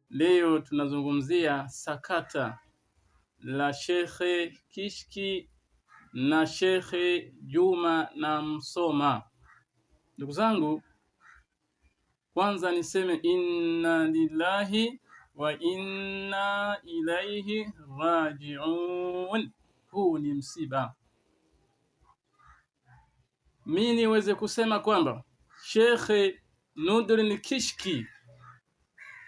Leo tunazungumzia sakata la Shekhe Kishki na Shekhe Juma na Msoma. Ndugu zangu, kwanza niseme inna lillahi wa inna ilaihi rajiun. Huu ni msiba. Mimi niweze kusema kwamba Shekhe Nurdin Kishki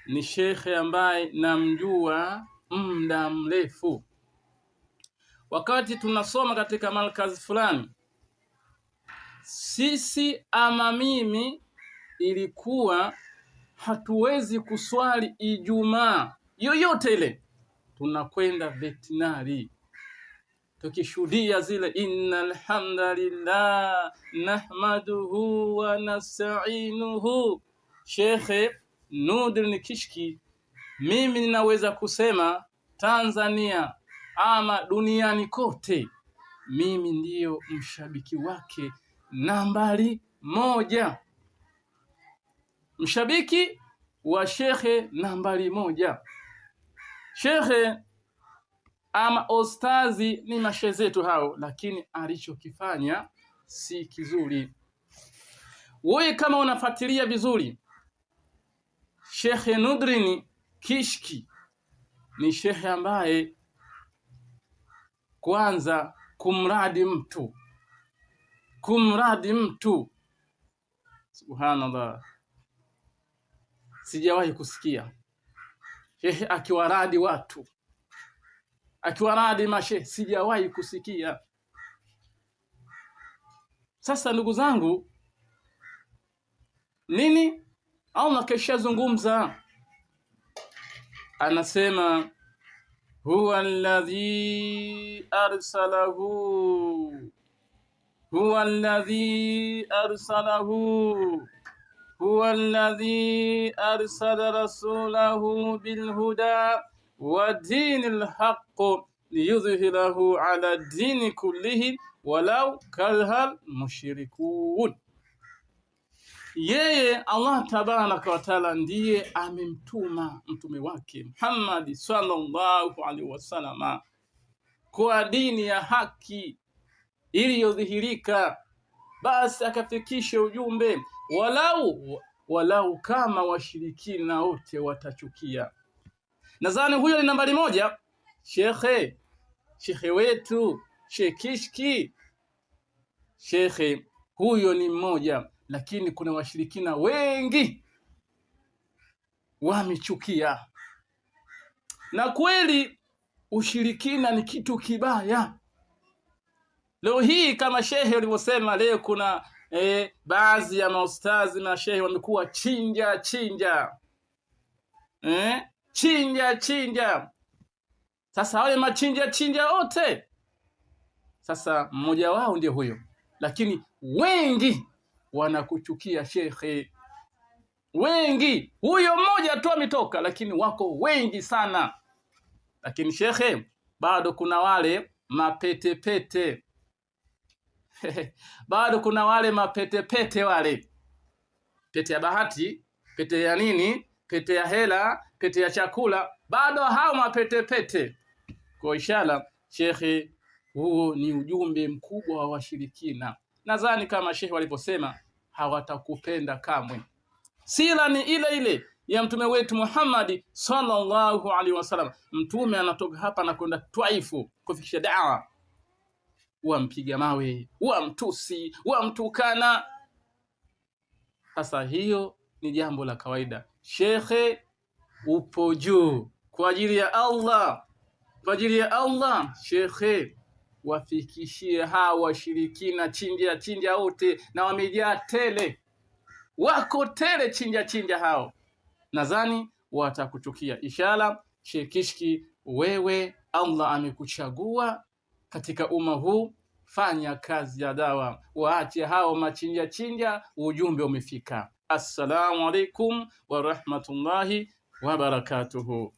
ni shekhe ambaye namjua muda mrefu. Wakati tunasoma katika markazi fulani, sisi ama mimi ilikuwa hatuwezi kuswali Ijumaa yoyote ile, tunakwenda veterinary tukishuhudia zile innal hamdalillah nahmaduhu wa nasta'inuhu. Shekhe Nurdin Kishki, mimi ninaweza kusema Tanzania ama duniani kote, mimi ndiyo mshabiki wake nambari moja, mshabiki wa shekhe nambari moja. Shekhe ama ostazi ni mashe zetu hao, lakini alichokifanya si kizuri. Wewe kama unafuatilia vizuri, Shekhe Nurdin Kishki ni shekhe ambaye kwanza kumradi mtu subhanallah, sijawahi kusikia shekhe akiwaradi watu, akiwaradi mashe, sijawahi kusikia. Sasa ndugu zangu, nini Allah kesha zungumza, anasema huwa alladhi arsalahu huwa alladhi arsala rasulahu bilhuda wa dinil haqq liyudhhirahu ala dini kullihi walau karihal mushrikun. Yeye Allah tabaraka wa taala ndiye amemtuma mtume wake Muhammad sallallahu alaihi wasallam kwa dini ya haki iliyodhihirika, basi akafikishe ujumbe walau kama washirikina wote watachukia. Nadhani huyo ni nambari moja, shekhe wetu Shekhe Kishki. Shekhe huyo ni mmoja, lakini kuna washirikina wengi wamechukia. Na kweli ushirikina ni kitu kibaya. Leo hii kama shehe ulivyosema, leo kuna baadhi ya maustazi na shehe wamekuwa chinja. Sasa wale machinja wote, sasa mmoja wao ndio huyo, lakini wengi wanakuchukia shekhe, wengi. Huyo mmoja tu ametoka, lakini wako wengi sana. Lakini shekhe bado kuna wale mapetepete bado kuna wale mapetepete, wale pete ya bahati, pete ya nini, pete ya hela, pete ya chakula, bado hao mapetepete. Kwa inshallah shekhe, huo ni ujumbe mkubwa wa washirikina. Nadhani kama shekhe waliposema, hawatakupenda kamwe. Sila ni ile ya mtume wetu Muhammad sallallahu alaihi wasallam. Mtume anatoka hapa na kwenda Twaifu kufikisha dawa, wampiga mawe, wamtusi, wamtukana. Sasa hiyo ni jambo la kawaida. Shekhe upo juu kwa ajili ya Allah, shekhe wafikishie hawa washirikina chinja wote, na wamejaa tele, wako tele chinja hao. Nadhani watakuchukia. Inshallah Shekhe Kishki, wewe Allah amekuchagua katika umma huu, fanya kazi ya dawa, waache hao machinja, ujumbe umefika. Assalamu alaikum wa rahmatullahi wa barakatuhu.